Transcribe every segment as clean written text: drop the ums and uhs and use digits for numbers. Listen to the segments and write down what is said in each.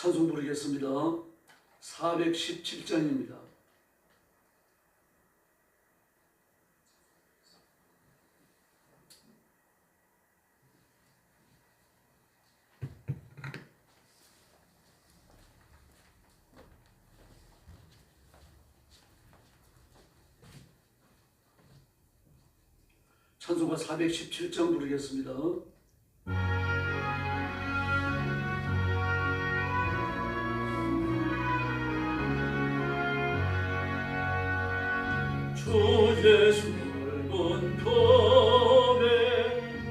찬송 부르겠습니다. 417장입니다. 찬송가 417장 부르겠습니다. 주 예수를 본 밤에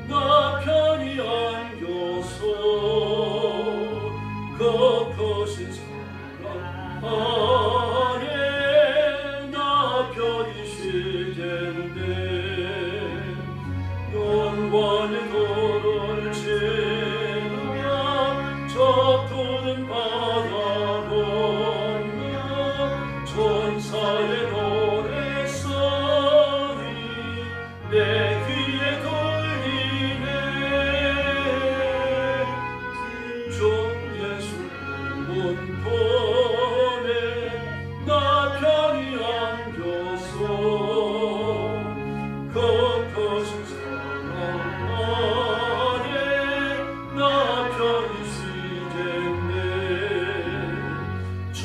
나 편히 안겨서 거거신 사랑 안에 나 편히 쉬겠네. 영원의 도를 지나며 저푸른 바다 건너 천사의 내 귀에 들리네. 주 예수를 본 밤에 나 편히 안겨서 거거신 사랑 안에 나 편히 쉬겠네. 주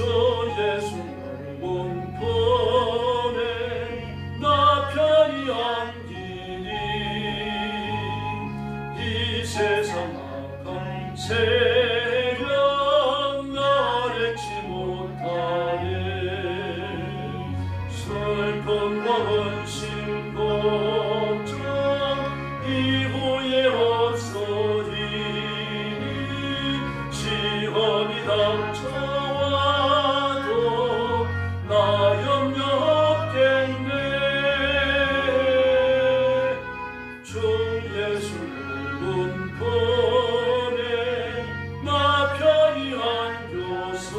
예수를 본 밤에 나 편히 세상 악한 세력 날 잊지 못하네. 슬픔과 헌신 걱정 이후에 없어지니 시험이 닥쳐와도 나 염려 없겠네. 주 예수를 본 밤에 나 편히 안겨서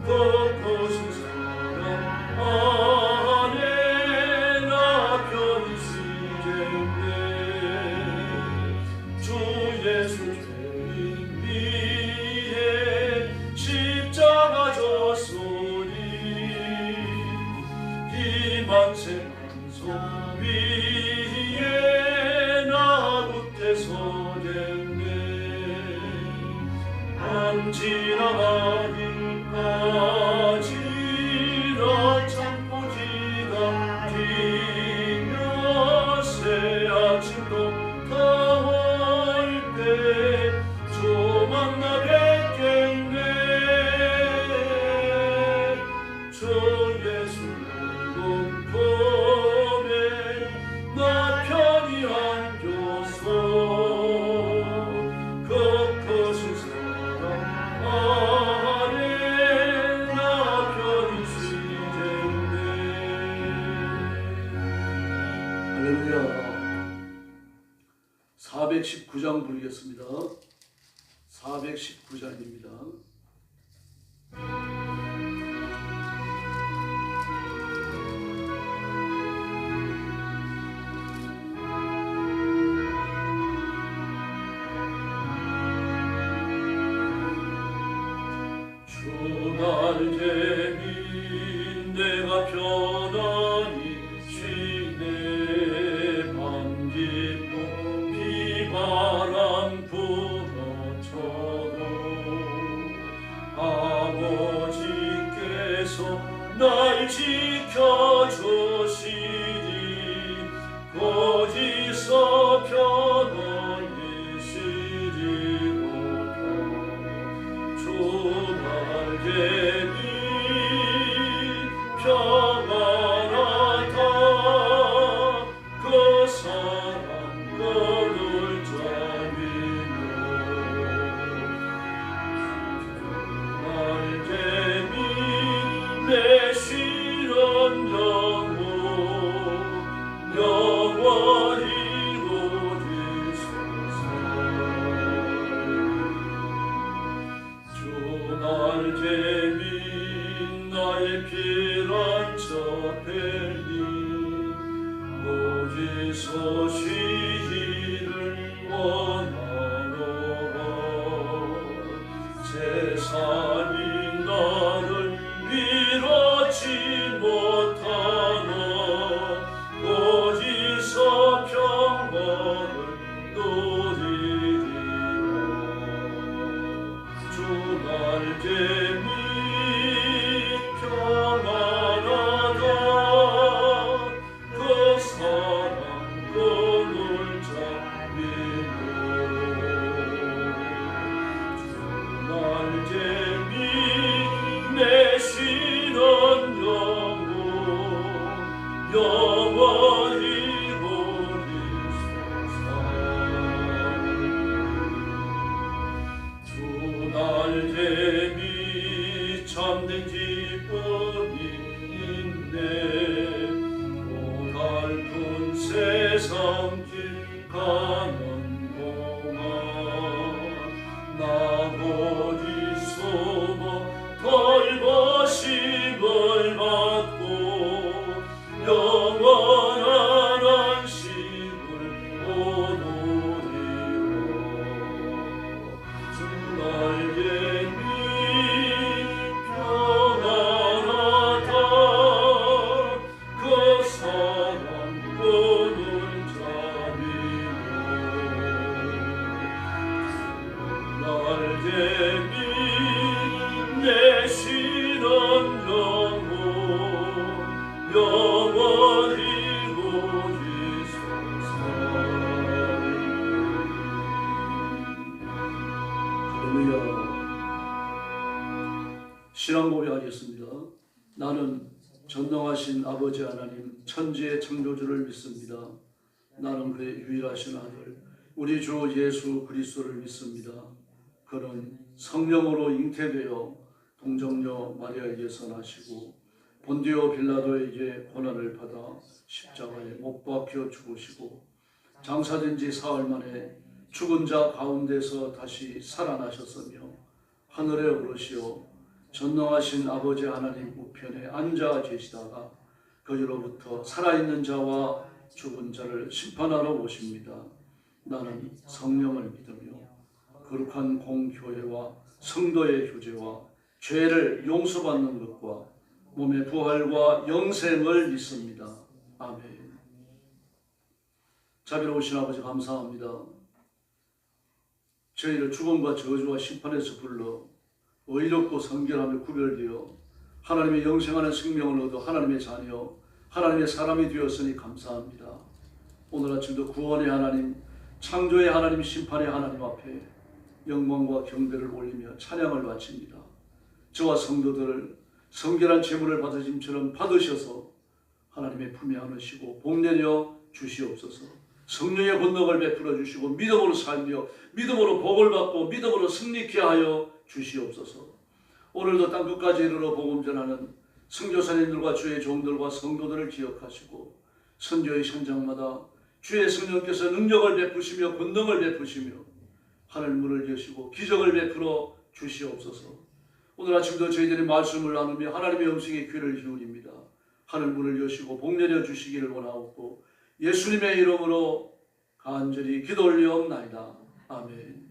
거거신 사랑 안에 나 편히 쉬겠네. 주 예수 죄인 위에 십자가 졌으니 이 만세 만성 위에 서겠네. 밤 지나가기까지나 참고 기다리며 새 아침도 다가올 때 주 만나 뵙겠네. 주 예수를 본 밤에 나 편히 안겨서 거거신 사랑 안에 나 편히 쉬겠네. 할렐루야. 419장 부르겠습니다. 419장입니다. 주날 재민 내가 편안히 쉬네. 밤 깊고 비바람 불어쳐도 아버지께서 날 지켜주시니 거기서 편안히 쉬리로다. 주날 재민 평안하다. 그 사랑 그를 자비로 주날 재민 내 시련 영혼 영원히 이루리소서. 주날 재민 나의 피난처 벨리 거기서 쉬기를 원하노라. 세상이 나를 위로치 못하나 거기서 평화를 누리리라. 주 날개미 평안하다. 그 사랑 그늘 잡히고 주 날개미 내쉬는 영혼 영원히 우리 주 날개미 참된 기쁨이 있네. 고달픈 세상 길 가는 동안 나 어디 숨어 돌보심을 받고 영원한 안식을 얻으리라. 주 날개미 평안하다. 그 사랑 그늘 잡히고 날개미 내쉬는 영혼 영원히 우리소서. 할렐루야. 신앙 고백하겠습니다. 나는 전능하신 아버지 하나님 천지의 창조주를 믿습니다. 나는 그의 유일하신 아들 우리 주 예수 그리스도를 믿습니다. 그는 성령으로 잉태되어 동정녀 마리아에게서 나시고 본디오 빌라도에게 고난을 받아 십자가에 못 박혀 죽으시고 장사된 지 사흘 만에 죽은 자 가운데서 다시 살아나셨으며 하늘에 오르시어 전능하신 아버지 하나님 우편에 앉아 계시다가 거기로부터 살아있는 자와 죽은 자를 심판하러 오십니다. 나는 성령을 믿으며 거룩한 공교회와 성도의 교제와 죄를 용서받는 것과 몸의 부활과 영생을 믿습니다. 아멘. 자비로우신 아버지 감사합니다. 저희를 죽음과 저주와 심판에서 불러 의롭고 성결하며 구별되어 하나님의 영생하는 생명을 얻어 하나님의 자녀, 하나님의 사람이 되었으니 감사합니다. 오늘 아침도 구원의 하나님, 창조의 하나님, 심판의 하나님 앞에 영광과 경배를 올리며 찬양을 바칩니다. 저와 성도들을 성결한 제물을 받으심처럼 받으셔서 하나님의 품에 안으시고 복내려 주시옵소서. 성령의 권능을 베풀어 주시고 믿음으로 살며 믿음으로 복을 받고 믿음으로 승리케 하여 주시옵소서. 오늘도 땅끝까지 이르러 복음 전하는 선교사님들과 주의 종들과 성도들을 기억하시고 선교의 현장마다 주의 성령께서 능력을 베푸시며 권능을 베푸시며 하늘문을 여시고 기적을 베풀어 주시옵소서. 오늘 아침도 저희들이 말씀을 나누며 하나님의 음성에 귀를 기울입니다. 하늘문을 여시고 복내려 주시기를 원하옵고 예수님의 이름으로 간절히 기도 올리옵나이다. 아멘.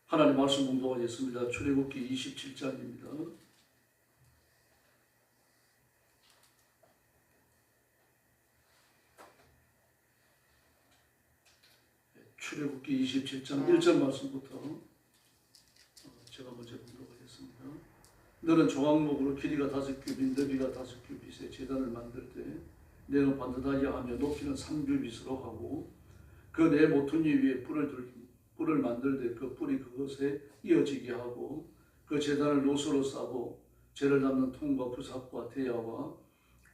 하나님 말씀 공부하겠습니다. 출애굽기 27장입니다. 출애굽기 27장 1절 말씀부터 제가 먼저 공부하겠습니다. 너는 조각목으로 길이가 5규빗, 너비가 5규빗의 제단을 만들 때 내는 반듯하게 하며 높이는 3규빗으로 하고 그 네 모퉁이 위에 뿔을 만들되 그 뿔이 그것에 이어지게 하고 그 제단을 노소로 싸고 재를 담는 통과 부삽과 대야와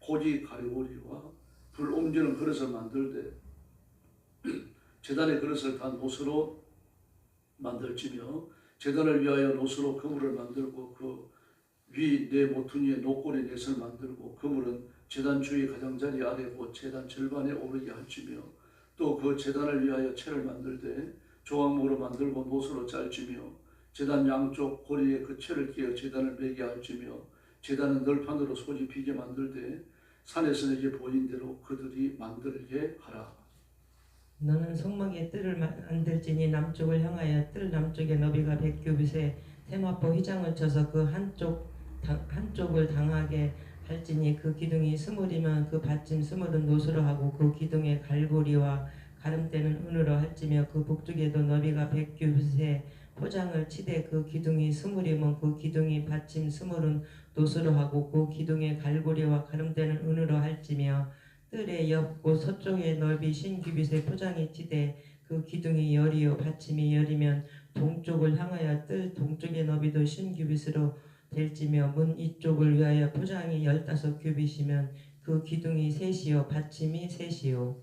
고기 가리고리와 불 옮기는 그릇을 만들되 제단의 그릇을 다 노소로 만들지며 제단을 위하여 노소로 그물을 만들고 그 위 네 모퉁이에 노꼬리 넷을 만들고 그물은 제단 주위 가장자리 아래 곧 제단 절반에 오르게 할지며 또 그 제단을 위하여 채를 만들되 조각목으로 만들고 노소로 짤지며 제단 양쪽 고리에 그 채를 끼어 제단을 매게 할지며 제단은 널판으로 소지 비게 만들되 산에서 내게 보인 대로 그들이 만들게 하라. 너는 성막에 뜰을 만들지니 남쪽을 향하여 뜰 남쪽의 너비가 100규빗에 세마포 휘장을 쳐서 그 한쪽을 당하게 할지니 그 기둥이 스물이면 그 받침 스물은 노수로 하고 그 기둥의 갈고리와 가름대는 은으로 할지며 그 북쪽에도 너비가 100규빗에 포장을 치되 그 기둥이 스물이면 그 기둥이 받침 스물은 노수로 하고 그 기둥의 갈고리와 가름대는 은으로 할지며 뜰의 옆 곧 서쪽의 넓이 50규빗에 포장이 치되 그 기둥이 열이요 받침이 열이면 동쪽을 향하여 뜰 동쪽의 너비도 50규빗으로 될지며 문 이쪽을 위하여 포장이 15규빗이면 그 기둥이 셋이요 받침이 셋이요.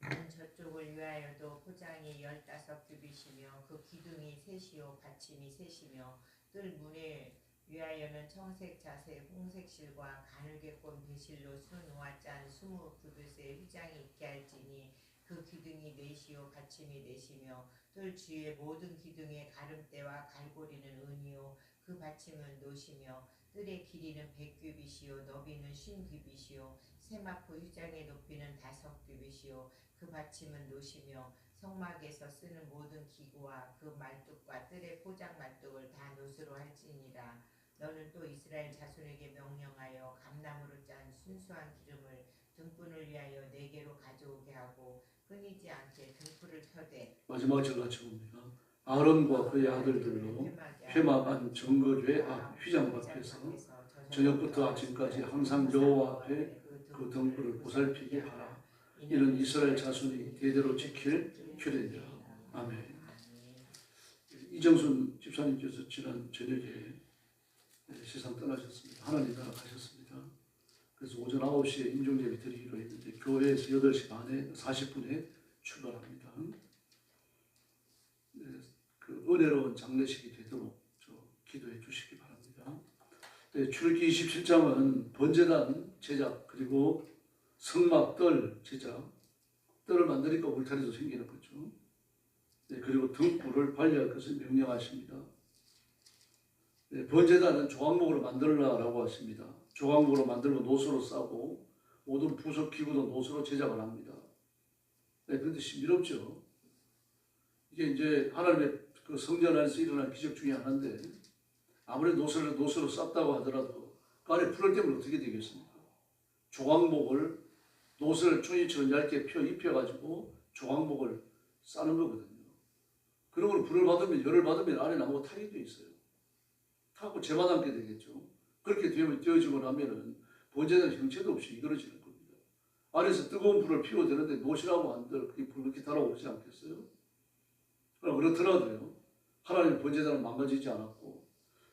문 저쪽을 위하여도 포장이 15규빗이며 그 기둥이 셋이요 받침이 셋이며 뜰 문을 위하여는 청색 자색 홍색 실과 가늘게 꼰 배실로 수놓아 짠 20규빗의 휘장이 있게 할지니 그 기둥이 넷이요 받침이 넷이며 뜰 주위의 모든 기둥의 가름대와 갈고리는 은이요 그 받침은 노시며 뜰의 길이는 100규빗이요 너비는 50규빗이요 세마포 휘장의 높이는 5규빗이요 그 받침은 노시며 성막에서 쓰는 모든 기구와 그 말뚝과 뜰의 포장 말뚝을 다 노수로 할지니라. 너는 또 이스라엘 자손에게 명령하여 감나무로 짠 순수한 기름을 등불을 위하여 4개로 가져오게 하고 끊이지 않게 등불을 켜되 마지막 절 같이 봅니다. 아론과 그의 아들들로 회막안 정거죄 휘장 앞에서 저녁부터 아침까지 항상 여호와 앞에 그 등불을 보살피게 하라. 이는 이스라엘 자손이 대대로 지킬 규례니라. 아멘. 이정순 집사님께서 지난 저녁에 세상 떠나셨습니다. 하나님 나라 가셨습니다. 그래서 오전 9시에 임종예배 드리기로 했는데 교회에서 8시 반에 40분에 출발합니다. 그 은혜로운 장례식이 되도록 기도해 주시기 바랍니다. 출애굽기 27장은 번제단 제작 그리고 성막 뜰 제작, 뜰을 만드니까 울타리도 생기는 거죠. 그리고 등불을 관리할 것을 명령하십니다. 번제단은 조각목으로 만들라라고 하십니다. 조각목으로 만들고 노수로 싸고 모든 부속 기구도 노수로 제작을 합니다. 그런데 신비롭죠. 이게 이제 하나님의 그 성전 안에서 일어난 기적 중에 하나인데 아무리 노수로 쌌다고 하더라도 그 안에 불을 때문에 어떻게 되겠습니까? 조각목을 노수를 종이처럼 얇게 입혀가지고 조각목을 싸는 거거든요. 그러고 불을 받으면 열을 받으면 안에 나무가 타게 되어 있어요. 타고 재마담게 되겠죠. 그렇게 되어지고 나면은 번제된 형체도 없이 이루어지는 겁니다. 안에서 뜨거운 불을 피워야 되는데 노시라고 한들 그게 불 그렇게 달아오르지 않겠어요? 그렇더라도요. 하나님 번제단은 망가지지 않았고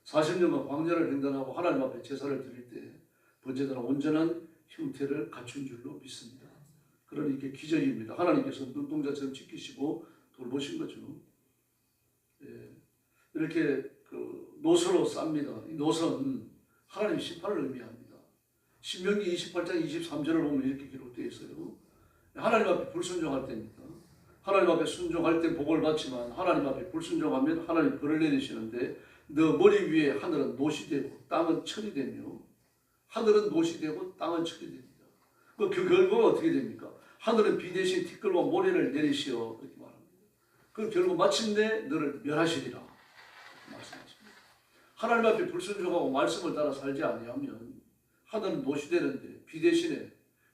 40년간 광야를 횡단하고 하나님 앞에 제사를 드릴 때 번제단은 온전한 형태를 갖춘 줄로 믿습니다. 그러니 이게 기적입니다. 하나님께서 눈동자처럼 지키시고 돌보신 거죠. 이렇게 그 노서로 쌉니다. 이 노서는 하나님 심판을 의미합니다. 신명기 28장 23절을 보면 이렇게 기록되어 있어요. 하나님 앞에 불순종할 때입니다. 하나님 앞에 순종할 때 복을 받지만 하나님 앞에 불순종하면 하나님 벌을 내리시는데 너 머리 위에 하늘은 노시 되고 땅은 철이 되며 하늘은 노시 되고 땅은 철이 됩니다. 그 결과가 어떻게 됩니까? 하늘은 비 대신 티끌과 모래를 내리시어 이렇게 말합니다. 그 결국 마침내 너를 멸하시리라 말씀하십니다. 하나님 앞에 불순종하고 말씀을 따라 살지 아니하면 하늘은 노시 되는데 비 대신에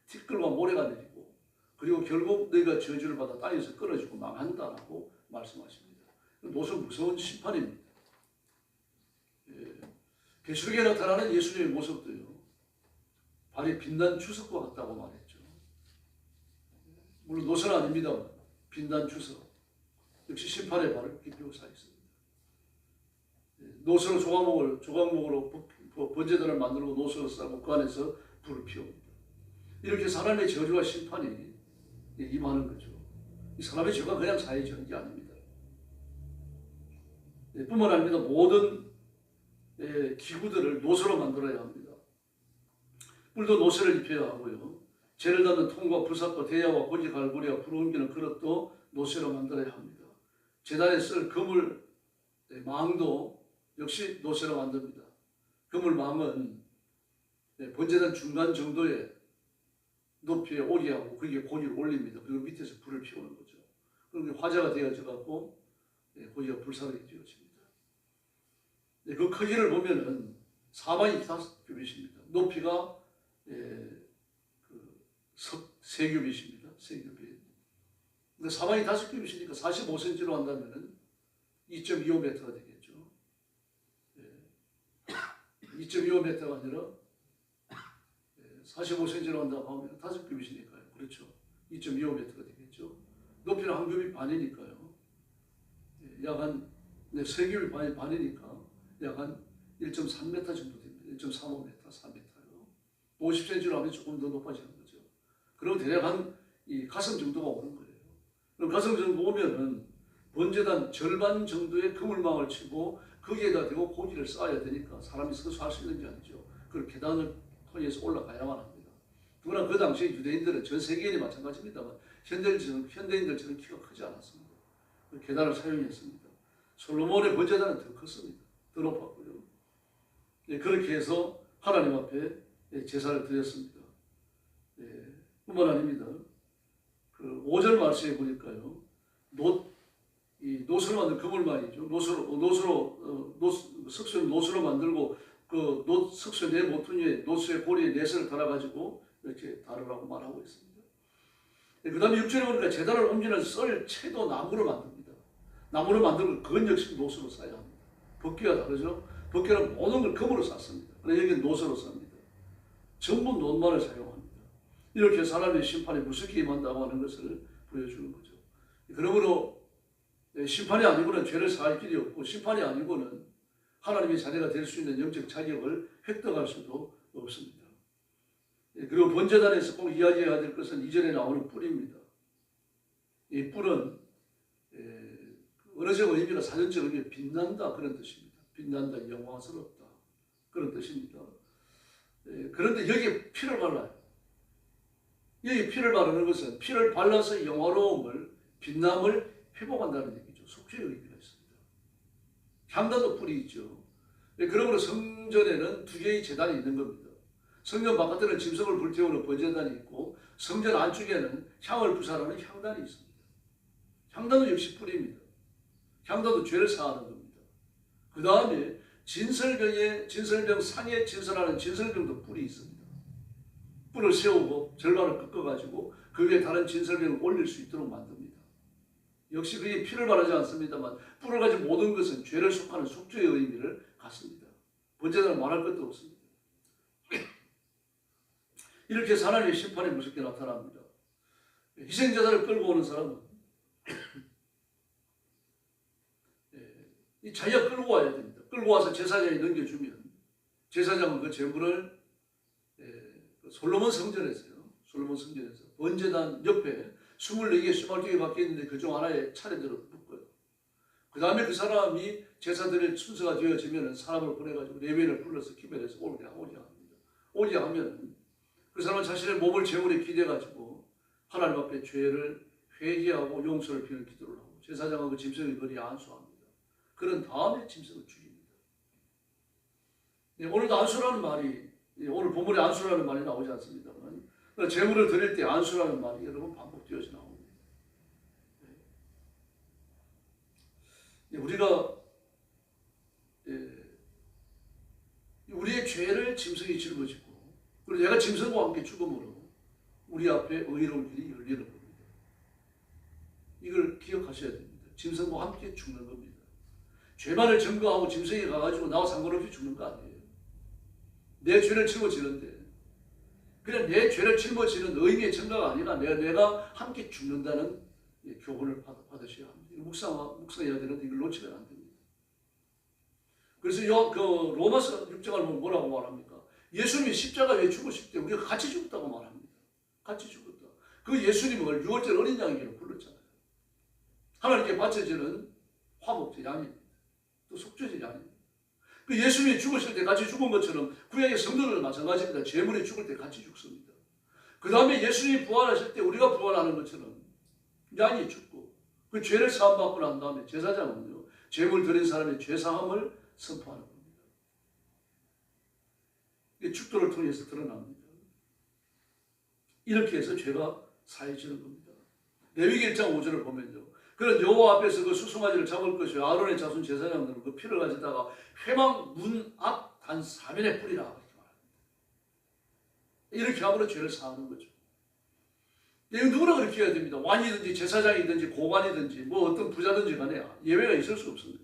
티끌과 모래가 내리고 그리고 결국 너희가 저주를 받아 땅에서 끊어지고 망한다라고 말씀하십니다. 노선 무서운 심판입니다. 계시록에 나타나는 예수님의 모습도요. 발이 빛난 주석과 같다고 말했죠. 물론 노선 아닙니다. 빛난 주석. 역시 심판의 발을 깊이 묘사했습니다. 노선으로 조각목으로 번제단을 만들고 노선을 싸고 그 안에서 불을 피웁니다. 이렇게 사람의 저주와 심판이 임하는 거죠. 이 사람의 죄가 그냥 사해지는 게 아닙니다. 뿐만 아니라 모든 기구들을 노서로 만들어야 합니다. 뿔도 노서를 입혀야 하고요. 재를 담는 통과 부삭과 대야와 고지 갈고리와 불을 옮기는 그릇도 노서로 만들어야 합니다. 제단에 쓸 그물 망도 역시 노서로 만듭니다. 그물 망은 번제단 중간 정도의 높이에 오게 하고 거기에 고기를 올립니다. 그리고 밑에서 불을 피우는 거죠. 그게 화재가 되어져 갖고 거기가 불사르게 되어집니다. 그 크기를 보면은 사방이 5규빗입니다. 높이가 세 규빗입니다. 세 규빗. 근데 사방이 5규빗이니까 45cm로 한다면은 2.25m가 되겠죠. 2.25m가 아니라 45cm로 한다고 하면 5규빗이니까요. 그렇죠. 2.25m가 되겠죠. 높이는 한 규빗 반이니까요. 약 한 3규빗 반이니까 약 한 1.3m 정도 됩니다. 1.35m, 4m요. 50cm로 하면 조금 더 높아지는 거죠. 그럼 대략 이 가슴 정도가 오는 거예요. 그럼 가슴 정도 오면은 번제단 절반 정도의 그물망을 치고 거기에다 대고 고기를 쌓아야 되니까 사람이 서서 할 수 있는 게 아니죠. 그걸 계단을 통해서 올라가야만 합니다. 그러나 그 당시에 유대인들은 전 세계인이 마찬가지입니다만 현대인들처럼 키가 크지 않았습니다. 그 계단을 사용했습니다. 솔로몬의 번제단은 더 컸습니다. 더 높았고요. 그렇게 해서 하나님 앞에 제사를 드렸습니다. 뿐만 아닙니다. 그 5절 말씀에 보니까요. 노수로 만든 그물망이죠. 석쇠를 노수로 만들고 그 석쇠 네 모퉁이에 노수의 고리에 넷을 달아가지고 이렇게 다루라고 말하고 있습니다. 그 다음에 6절에 보니까 제단을 옮기는 썰, 채도 나무로 만듭니다. 나무로 만들고 그건 역시 노수로 써야 합니다. 법궤가 다르죠. 법궤는 모든 걸 금으로 쌌습니다. 그런데 여기는 노수로 쌉니다. 전부 논만을 사용합니다. 이렇게 사람의 심판에 무섭게 임한다고 하는 것을 보여주는 거죠. 그러므로 심판이 아니고는 죄를 사할 길이 없고 심판이 아니고는 하나님의 자녀가 될 수 있는 영적 자격을 획득할 수도 없습니다. 그리고 번제단에서 꼭 이야기해야 될 것은 2절에 나오는 뿔입니다. 이 뿔은 언어적 의미가 사전적 의미가 빛난다 그런 뜻입니다. 빛난다, 영화스럽다 그런 뜻입니다. 그런데 여기에 피를 발라요. 여기 피를 바르는 것은 피를 발라서 영화로움을, 빛남을 회복한다는 얘기죠. 속죄의 의미가 있습니다. 향단도 뿔이 있죠. 그러므로 성전에는 2개의 제단이 있는 겁니다. 성전 바깥에는 짐승을 불태우는 번제단이 있고 성전 안쪽에는 향을 부사하는 향단이 있습니다. 향단도 역시 뿔입니다. 향단도 죄를 사하는 겁니다. 그 다음에 진설병 상에 진설하는 진설병도 뿔이 있습니다. 뿔을 세우고 절반을 꺾어가지고 그 위에 다른 진설병을 올릴 수 있도록 만듭니다. 역시 그게 피를 바르지 않습니다만 뿔을 가진 모든 것은 죄를 속하는 속죄의 의미를 갖습니다. 번제단은 말할 것도 없습니다. 이렇게 해서 하나님의 심판이 무섭게 나타납니다. 희생제사를 끌고 오는 사람은 이 자기가 끌고 와야 됩니다. 끌고 와서 제사장이 넘겨주면 제사장은 그 제물을 솔로몬 성전에서 번제단 옆에 24개, 22개 밖에 있는데 그중 하나에 차례대로 묶어요. 그 다음에 그 사람이 제사 드릴 순서가 되어지면 사람을 보내가지고 레위인을 불러서 기별해서 오게 합니다. 오게 하면 그 사람은 자신의 몸을 제물에 기대가지고 하나님 앞에 죄를 회개하고 용서를 비는 기도를 하고 제사장은 그 짐승의 거리에 안수합니다. 그런 다음에 짐승을 죽입니다. 오늘도 안수라는 말이 오늘 본문에 안수라는 말이 나오지 않습니다만 제물을 드릴 때 안수라는 말이 여러 번 반복되어져 나옵니다. 우리가 우리의 죄를 짐승이 짊어지고 그리고 내가 짐승과 함께 죽음으로 우리 앞에 의로운 길이 열리는 겁니다. 이걸 기억하셔야 됩니다. 짐승과 함께 죽는 겁니다. 죄만을 증거하고 짐승이 가가지고 나와 상관없이 죽는 거 아니에요. 내 죄를 짊어지는데 그냥 내 죄를 짊어지는 의미의 증거가 아니라 내가 함께 죽는다는 교훈을 받으셔야 합니다. 묵상해야 되는데 이걸 놓치면 안 됩니다. 그래서 로마서 6장을 보면 뭐라고 말합니까? 예수님이 십자가에 죽으실 때 우리가 같이 죽었다고 말합니다. 같이 죽었다. 그 예수님을 6월절 어린 양이라고 불렀잖아요. 하나님께 바쳐지는 화목제 양입니다. 또 속죄제 양입니다. 그 예수님이 죽으실 때 같이 죽은 것처럼 구약의 성도들은 마찬가지입니다. 제물이 죽을 때 같이 죽습니다. 그 다음에 예수님이 부활하실 때 우리가 부활하는 것처럼 양이 죽고 그 죄를 사함받고 난 다음에 제사장은요 제물 드린 사람의 죄사함을 선포하는 겁니다. 이게 축도를 통해서 드러납니다. 이렇게 해서 죄가 사해지는 겁니다. 레위기 1장 5절을 보면요 그런 여호와 앞에서 그 수송아지를 잡을 것이요 아론의 자손 제사장들은 그 피를 가져다가 회막 문 앞 단 4면에 뿌리라 이렇게 말합니다. 이렇게 함으로 죄를 사하는 거죠. 이거 누구나 그렇게 해야 됩니다. 왕이든지 제사장이든지 고관이든지 뭐 어떤 부자든지 간에 예외가 있을 수 없습니다.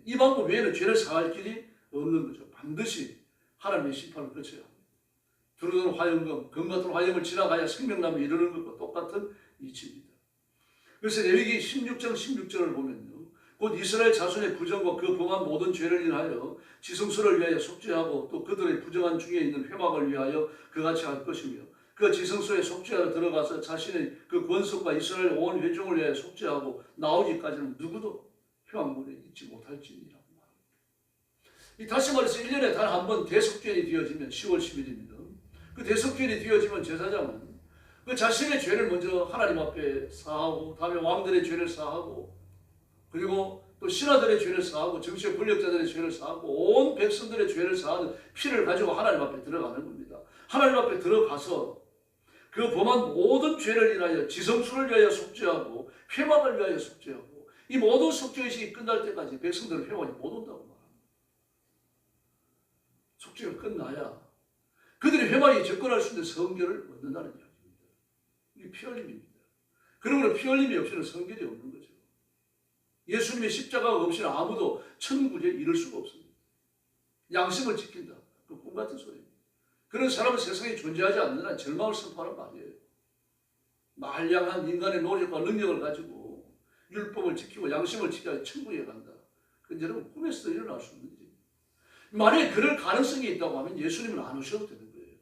이 방법 외에는 죄를 사할 길이 없는 거죠. 반드시 하나님의 심판을 거쳐야 합니다. 두루두루 화염금, 금 같은 화염을 지나가야 생명나무에 이르는 것과 똑같은 이치입니다. 그래서 레위기 16장 16절을 보면요. 곧 이스라엘 자손의 부정과 그 범한 모든 죄를 인하여 지성소를 위하여 속죄하고 또 그들의 부정한 중에 있는 회막을 위하여 그같이 할 것이며 그 지성소에 속죄하러 들어가서 자신의 그 권속과 이스라엘 온 회중을 위하여 속죄하고 나오기까지는 누구도 회막문에 있지 못할지니라고 말합니다. 다시 말해서 1년에 단 한 번 대속죄일이 되어지면 10월 10일입니다. 그 대속죄일이 되어지면 제사장은 그 자신의 죄를 먼저 하나님 앞에 사하고 다음에 왕들의 죄를 사하고 그리고 또 신하들의 죄를 사하고 정치의 권력자들의 죄를 사하고 온 백성들의 죄를 사하는 피를 가지고 하나님 앞에 들어가는 겁니다. 하나님 앞에 들어가서 그 범한 모든 죄를 인하여 지성소를 위하여 속죄하고 회막을 위하여 속죄하고 이 모든 속죄의식이 끝날 때까지 백성들은 회막에 못 온다고 말합니다. 속죄가 끝나야 그들이 회막에 접근할 수 있는 성결을 얻는다는 이야기입니다. 이게 피흘림입니다. 그러므로 피흘림이 없이는 성결이 없는 거죠. 예수님의 십자가가 없이는 아무도 천국에 이를 수가 없습니다. 양심을 지킨다. 그 꿈 같은 소리입니다. 그런 사람은 세상에 존재하지 않는 한 절망을 선포하는 말이에요. 말량한 인간의 노력과 능력을 가지고 율법을 지키고 양심을 지켜야 천국에 간다. 그건 여러분 꿈에서 일어날 수 없는 일입니다. 만약에 그럴 가능성이 있다고 하면 예수님은 안 오셔도 되는 거예요.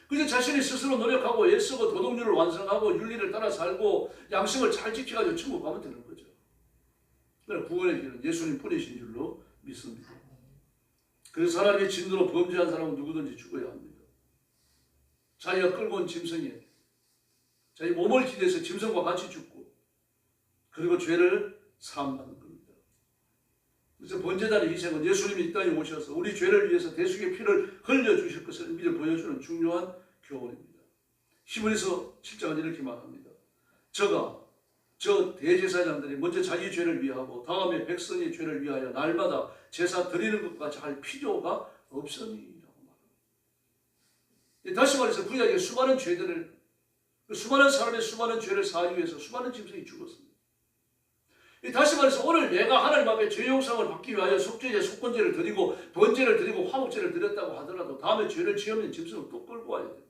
그저 자신이 스스로 노력하고 애쓰고 도덕률을 완성하고 윤리를 따라 살고 양심을 잘 지켜가지고 천국 가면 되는 거죠. 그러나 구원의 길은 예수님 뿐이신 줄로 믿습니다. 그래서 하나님의 진노로 범죄한 사람은 누구든지 죽어야 합니다. 자기가 끌고 온 짐승에 자기 몸을 기대서 짐승과 같이 죽고 그리고 죄를 사함받는 겁니다. 그래서 번제단의 희생은 예수님이 이 땅에 오셔서 우리 죄를 위해서 대속의 피를 흘려주실 것을 미리 보여주는 중요한 교훈입니다. 히브리서 7장은 이렇게 말합니다. 저 대제사장들이 먼저 자기 죄를 위하고 다음에 백성의 죄를 위하여 날마다 제사 드리는 것까지 할 필요가 없으니라고 말합니다. 다시 말해서 구약의 수많은 죄들을 수많은 사람의 수많은 죄를 사하기 위해서 수많은 짐승이 죽었습니다. 다시 말해서 오늘 내가 하나님 앞에 죄 용서를 받기 위하여 속죄제, 속건제를 드리고 번제를 드리고 화목제를 드렸다고 하더라도 다음에 죄를 지으면 짐승을 또 끌고 와야 됩니다.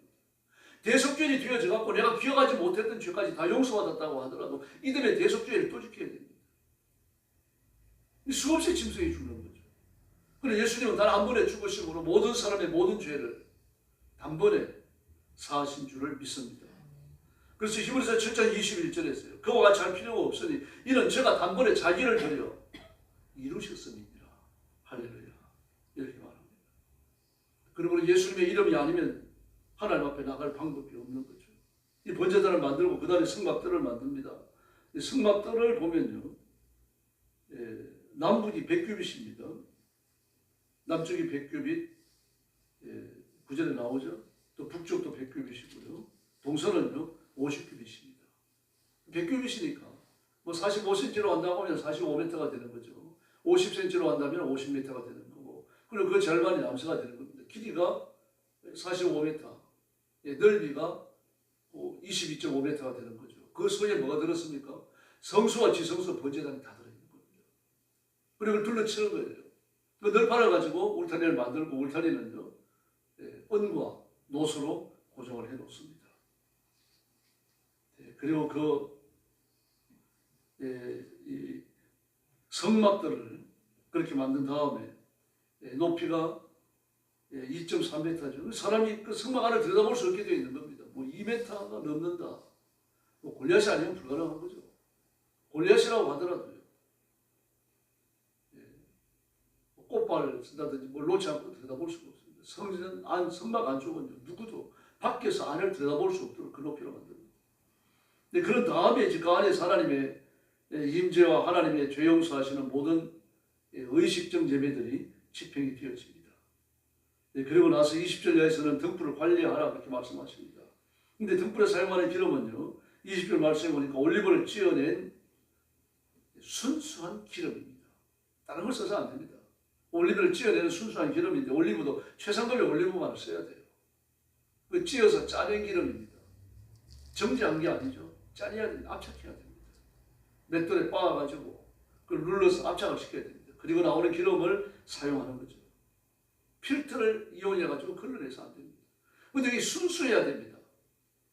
대속죄일이 되어져 갖고 내가 기억하지 못했던 죄까지 다 용서받았다고 하더라도 이들의 대속죄일을 또 지켜야 됩니다. 수없이 짐승이 죽는 거죠. 그런데 예수님은 단 한 번에 죽으심으로 모든 사람의 모든 죄를 단번에 사하신 줄을 믿습니다. 그래서 히브리서 7장 21절에서요. 그와 같이 할 필요가 없으니 이는 저가 단번에 자기를 드려 이루셨음이니라. 할렐루야. 이렇게 말합니다. 그러므로 예수님의 이름이 아니면 하나님 앞에 나갈 방법이 없는 거죠. 이 번제단을 만들고 그 다음에 성막들을 만듭니다. 이 성막들을 보면요. 남북이 100규빗입니다. 남쪽이 100규빗, 9절에 나오죠. 또 북쪽도 100규빗이고요. 동서는요 50규빗입니다. 100규빗이니까 뭐 45cm로 한다고 하면 45m가 되는 거죠. 50cm로 한다면 50m가 되는 거고, 그리고 그 절반이 남서가 되는 겁니다. 길이가 45m, 넓이가 22.5m가 되는 거죠. 그 속에 뭐가 들었습니까? 성소와 지성소 번제단이 다 들어있는 겁니다. 그리고 그걸 둘러치는 거예요. 그 널판을 가지고 울타리를 만들고 울타리는요 은과 노소로 고정을 해 놓습니다. 그리고 이 성막들을 그렇게 만든 다음에 높이가 2.3m죠. 사람이 그 성막 안을 들여다볼 수 없게 되어 있는 겁니다. 뭐 2m가 넘는다. 뭐 골리앗이 아니면 불가능한 거죠. 골리앗이라고 하더라도요. 꽃발을 쓴다든지 뭘 놓지 않고 들여다볼 수가 없습니다. 성막 안쪽은 누구도 밖에서 안을 들여다볼 수 없도록 그 높이로 만듭니다. 그런 다음에 그 안에서 하나님의 임재와 하나님의 죄 용서하시는 모든 의식적 예배들이 집행이 되어집니다. 그리고 나서 20절 이하에서는 등불을 관리하라 그렇게 말씀하십니다. 근데 등불에 사용하는 기름은요 20절 말씀해 보니까 올리브를 찌어낸 순수한 기름입니다. 다른 걸 써서 안 됩니다. 올리브를 찌어내는 순수한 기름인데 올리브도 최상급의 올리브만을 써야 돼요. 그 찌어서 짜낸 기름입니다. 정지한 게 아니죠. 짜내야 됩니다. 압착해야 됩니다. 맷돌에 빻아가지고 그걸 눌러서 압착을 시켜야 됩니다. 그리고 나오는 기름을 사용하는 거죠. 필터를 이용해가지고 걸러내서 안 됩니다. 근데 이게 순수해야 됩니다.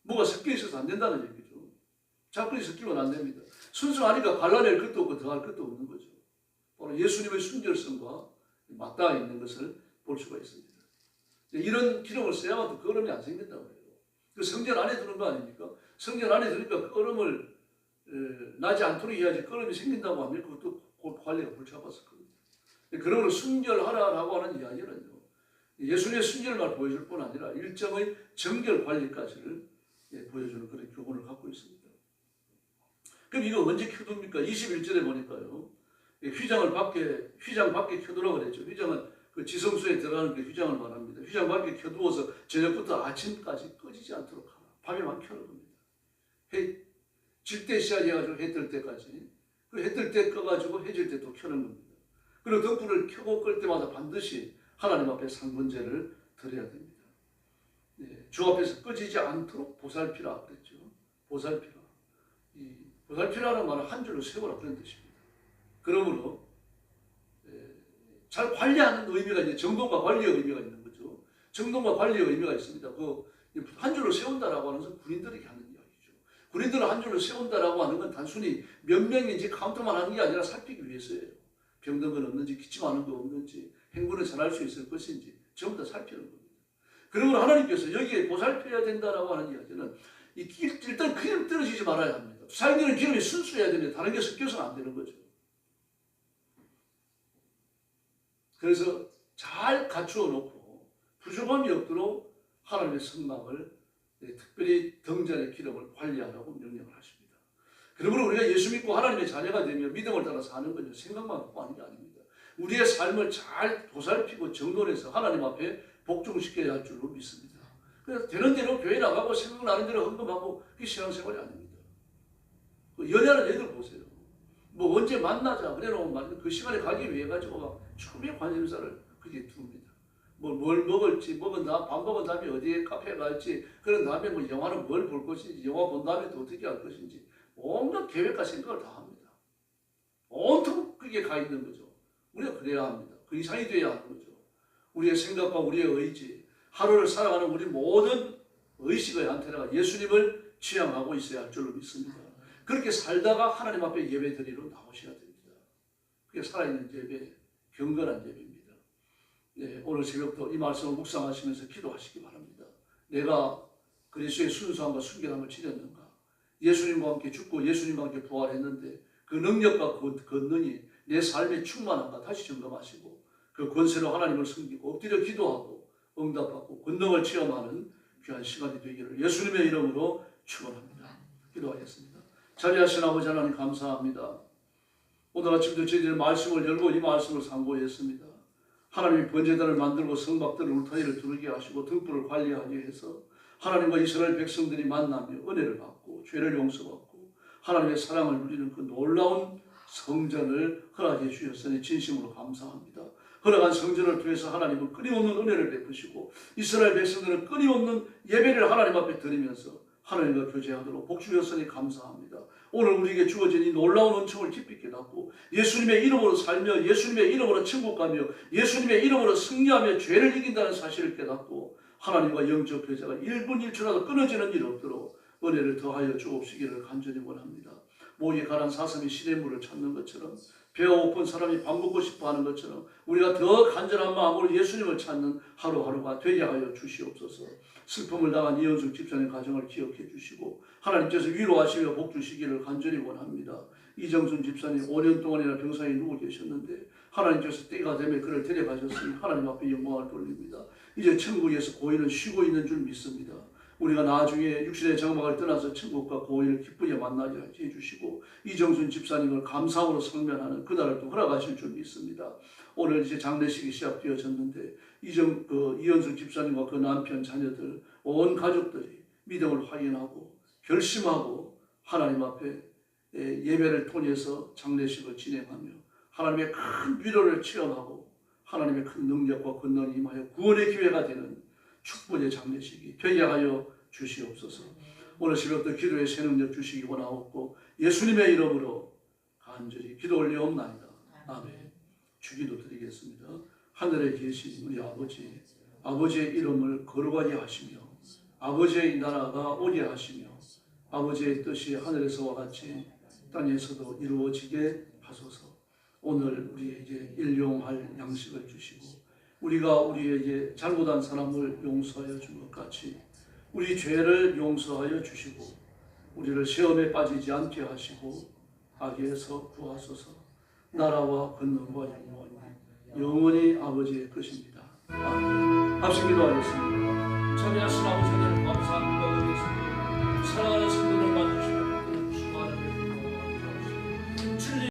뭐가 섞여 있어서 안 된다는 얘기죠. 자꾸 섞이면 안 됩니다. 순수하니까 갈라낼 것도 없고 더할 것도 없는 거죠. 바로 예수님의 순결성과 맞닿아 있는 것을 볼 수가 있습니다. 이런 기름을 써야만 또 끓음이 안 생긴다고 해요. 그 성전 안에 두는 거 아닙니까? 성전 안에 두니까 끓음을 나지 않도록 해야지 끓음이 생긴다고 하면 그것도 관리가 불잡았을 겁니다. 그러므로 순결하라라고 하는 이야기는요. 예수님의 순결만 보여줄 뿐 아니라 일정의 정결 관리까지를 보여주는 그런 교훈을 갖고 있습니다. 그럼 이거 언제 켜둡니까? 21절에 보니까요. 휘장 밖에 켜두라고 그랬죠. 휘장은 그 지성소에 들어가는 그 휘장을 말합니다. 휘장 밖에 켜두어서 저녁부터 아침까지 꺼지지 않도록 하라. 밤에만 켜는 겁니다. 해 질 때 시작해가지고 해 뜰 때까지. 그 해 뜰 때 꺼가지고 해질 때 또 켜는 겁니다. 그리고 등불을 켜고 끌 때마다 반드시 하나님 앞에 상번제를 드려야 됩니다. 주 앞에서 꺼지지 않도록 보살피라 그랬죠. 보살피라. 이 보살피라는 말은 한 줄로 세워라 그런 뜻입니다. 그러므로 잘 관리하는 의미가 이제 정돈과 관리의 의미가 있는 거죠. 정돈과 관리의 의미가 있습니다. 그 한 줄로 세운다라고 하는 것은 군인들에게 하는 이야기죠. 군인들을 한 줄로 세운다라고 하는 건 단순히 몇 명인지 카운트만 하는 게 아니라 살피기 위해서예요. 병든 건 없는지, 기침 하는 거 없는지, 행군을 잘할 수 있을 것인지 전부 다 살피는 겁니다. 그러므로 하나님께서 여기에 보살펴야 된다라고 하는 이야기는 일단 기름 떨어지지 말아야 합니다. 사용되는 기름이 순수해야 되는데 다른 게 섞여서는 안 되는 거죠. 그래서 잘 갖추어 놓고 부족함이 없도록 하나님의 성막을 특별히 등잔의 기름을 관리하라고 명령을 하십니다. 그러므로 우리가 예수 믿고 하나님의 자녀가 되면 믿음을 따라 사는 건 생각만 갖고 하는 게 아닙니다. 우리의 삶을 잘 보살피고 정돈해서 하나님 앞에 복종시켜야 할 줄로 믿습니다. 그래서 되는 대로 교회 나가고 생각나는 대로 헌금하고 그게 신앙생활이 아닙니다. 연애하는 애들 보세요. 뭐 언제 만나자 그래놓으면 말이야. 그 시간에 가기 위해 가지고 막 처음에 관심사를 그게 둡니다. 뭘 먹을지, 밥 먹은 다음에 어디에 카페에 갈지, 그런 다음에 뭐 영화는 뭘 볼 것인지, 영화 본 다음에 또 어떻게 할 것인지, 온갖 계획과 생각을 다 합니다. 온통 그게 가 있는 거죠. 우리가 그래야 합니다. 그 이상이 돼야 하는 거죠. 우리의 생각과 우리의 의지, 하루를 살아가는 우리 모든 의식의 안테나가 예수님을 지향하고 있어야 할 줄로 믿습니다. 그렇게 살다가 하나님 앞에 예배 드리러 나오셔야 됩니다. 그게 살아있는 예배, 경건한 예배입니다. 오늘 새벽도 이 말씀을 묵상하시면서 기도하시기 바랍니다. 내가 그리스도의 순수함과 순결함을 지녔는가? 예수님과 함께 죽고 예수님과 함께 부활했는데 그 능력과 권능이 내 삶에 충만한가 다시 점검하시고 그 권세로 하나님을 섬기고 엎드려 기도하고 응답받고 권능을 체험하는 귀한 시간이 되기를 예수님의 이름으로 축원합니다. 기도하겠습니다. 자리하신 아버지 하나님 감사합니다. 오늘 아침도 저희들 말씀을 열고 이 말씀을 상고했습니다. 하나님이 번제단을 만들고 성막들을 울타리를 두르게 하시고 등불을 관리하게 해서 하나님과 이스라엘 백성들이 만나며 은혜를 받고 죄를 용서받고 하나님의 사랑을 누리는 그 놀라운 성전을 허락해 주셨으니 진심으로 감사합니다. 허락한 성전을 통해서 하나님은 끊임없는 은혜를 베푸시고 이스라엘 백성들은 끊임없는 예배를 하나님 앞에 드리면서 하나님과 교제하도록 복주셨으니 감사합니다. 오늘 우리에게 주어진 이 놀라운 은총을 깊이 깨닫고 예수님의 이름으로 살며 예수님의 이름으로 천국 가며 예수님의 이름으로 승리하며 죄를 이긴다는 사실을 깨닫고 하나님과 영적 교제가 1분 1초라도 끊어지는 일 없도록 은혜를 더하여 주옵시기를 간절히 원합니다. 목이 가란 사슴이 시냇물을 찾는 것처럼 배가 고픈 사람이 밥 먹고 싶어 하는 것처럼 우리가 더 간절한 마음으로 예수님을 찾는 하루하루가 되게 하여 주시옵소서. 슬픔을 당한 이현숙 집사님 가정을 기억해 주시고 하나님께서 위로하시며 복 주시기를 간절히 원합니다. 이정순 집사님 5년 동안이나 병상에 누워 계셨는데 하나님께서 때가 되면 그를 데려가셨으니 하나님 앞에 영광을 돌립니다. 이제 천국에서 고인은 쉬고 있는 줄 믿습니다. 우리가 나중에 육신의 장막을 떠나서 천국과 고인을 기쁘게 만나게 해주시고 이정순 집사님을 감사함으로 성면하는 그날을 또 허락하실 줄 믿습니다. 오늘 이제 장례식이 시작되어졌는데 이현숙 집사님과 그 남편 자녀들 온 가족들이 믿음을 확인하고 결심하고 하나님 앞에 예배를 통해서 장례식을 진행하며 하나님의 큰 위로를 체험하고 하나님의 큰 능력과 권능이 임하여 구원의 기회가 되는 축복의 장례식이 되게 하여 주시옵소서. 오늘 새벽도 기도의 새 능력 주시기 원하옵고 예수님의 이름으로 간절히 기도 올리옵나이다. 아멘. 주기도 드리겠습니다. 하늘에 계신 우리 아버지, 아버지의 이름을 거룩하게 하시며 아버지의 나라가 오게 하시며 아버지의 뜻이 하늘에서와 같이 땅에서도 이루어지게 하소서. 오늘 우리에게 일용할 양식을 주시고 우리가 우리에게 잘못한 사람을 용서하여 준 것 같이 우리 죄를 용서하여 주시고 우리를 시험에 빠지지 않게 하시고 악에서 구하소서. 나라와 권능과 영광이 영원히 아버지의 것입니다. 아멘. 합심 기도하겠습니다.